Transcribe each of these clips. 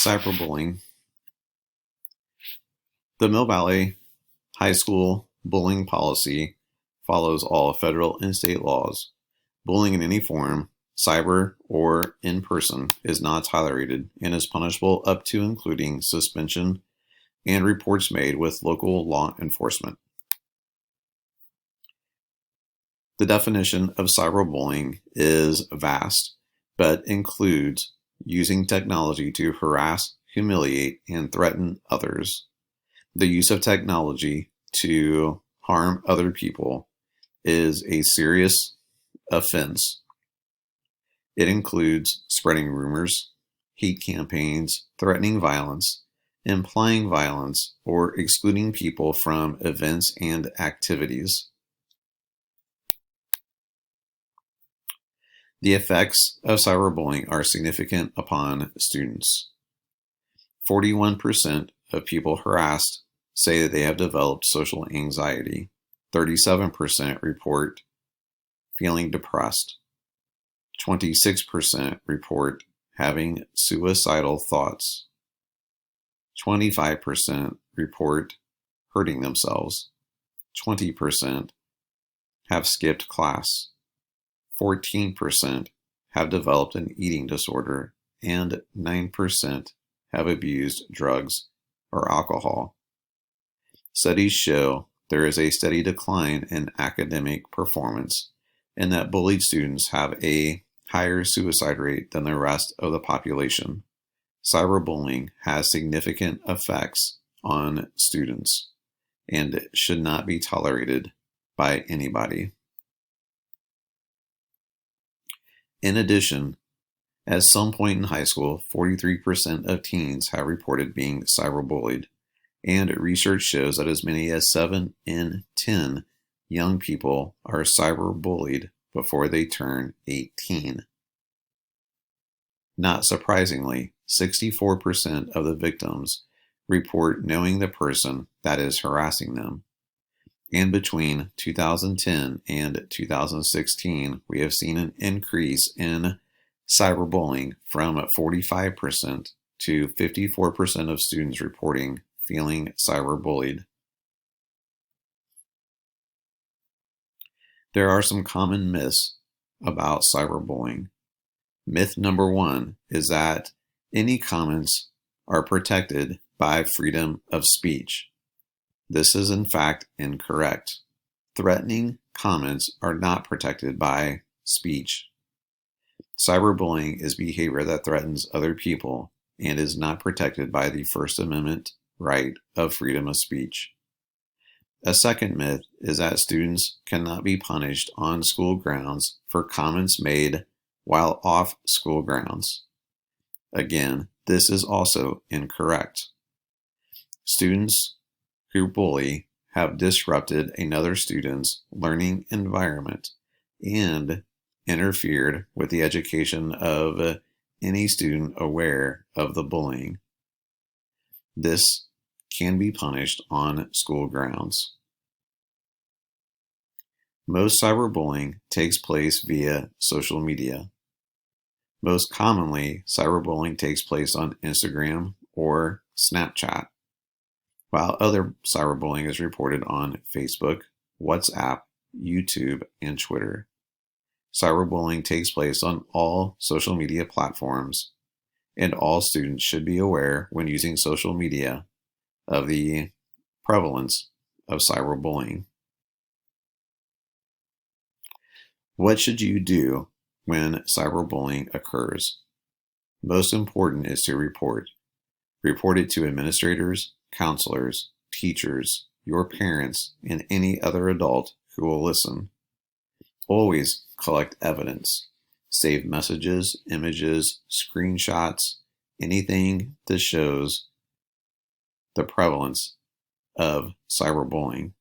Cyberbullying. The Mill Valley High School bullying policy follows all federal and state laws. Bullying in any form, cyber or in person, is not tolerated and is punishable up to including suspension and reports made with local law enforcement. The definition of cyberbullying is vast, but includes using technology to harass, humiliate, and threaten others. The use of technology to harm other people is a serious offense. It includes spreading rumors, hate campaigns, threatening violence, implying violence, or excluding people from events and activities. The effects of cyberbullying are significant upon students. 41% of people harassed say that they have developed social anxiety. 37% report feeling depressed. 26% report having suicidal thoughts. 25% report hurting themselves. 20% have skipped class. 14% have developed an eating disorder, and 9% have abused drugs or alcohol. Studies show there is a steady decline in academic performance and that bullied students have a higher suicide rate than the rest of the population. Cyberbullying has significant effects on students and should not be tolerated by anybody. In addition, at some point in high school, 43% of teens have reported being cyberbullied, and research shows that as many as 7 in 10 young people are cyberbullied before they turn 18. Not surprisingly, 64% of the victims report knowing the person that is harassing them. And between 2010 and 2016, we have seen an increase in cyberbullying from 45% to 54% of students reporting feeling cyberbullied. There are some common myths about cyberbullying. Myth number 1 is that any comments are protected by freedom of speech. This is in fact incorrect. Threatening comments are not protected by speech. Cyberbullying is behavior that threatens other people and is not protected by the First Amendment right of freedom of speech. A second myth is that students cannot be punished on school grounds for comments made while off school grounds. Again, this is also incorrect. Students who bully have disrupted another student's learning environment and interfered with the education of any student aware of the bullying. This can be punished on school grounds. Most cyberbullying takes place via social media. Most commonly, cyberbullying takes place on Instagram or Snapchat, while other cyberbullying is reported on Facebook, WhatsApp, YouTube, and Twitter. Cyberbullying takes place on all social media platforms, and all students should be aware when using social media of the prevalence of cyberbullying. What should you do when cyberbullying occurs? Most important is to report. Report it to administrators, counselors, teachers, your parents, and any other adult who will listen. Always collect evidence. Save messages, images, screenshots, anything that shows the prevalence of cyberbullying.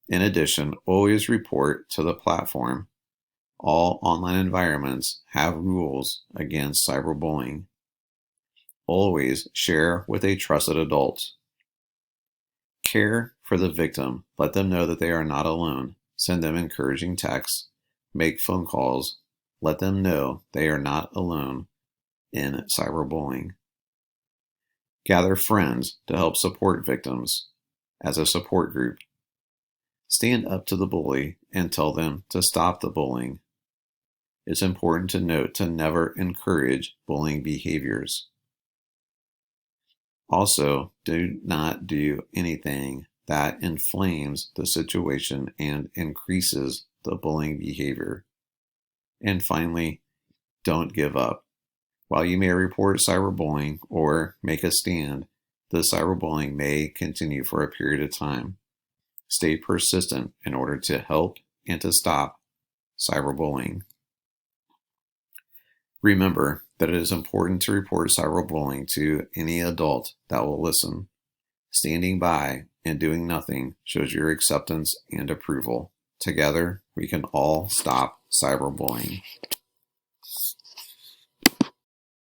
In addition, always report to the platform. All online environments have rules against cyberbullying. Always share with a trusted adult. Care for the victim. Let them know that they are not alone. Send them encouraging texts. Make phone calls. Let them know they are not alone in cyberbullying. Gather friends to help support victims as a support group. Stand up to the bully and tell them to stop the bullying. It's important to note to never encourage bullying behaviors. Also, do not do anything that inflames the situation and increases the bullying behavior. And finally, don't give up. While you may report cyberbullying or make a stand, the cyberbullying may continue for a period of time. Stay persistent in order to help and to stop cyberbullying. Remember that it is important to report cyberbullying to any adult that will listen. Standing by and doing nothing shows your acceptance and approval. Together, we can all stop cyberbullying.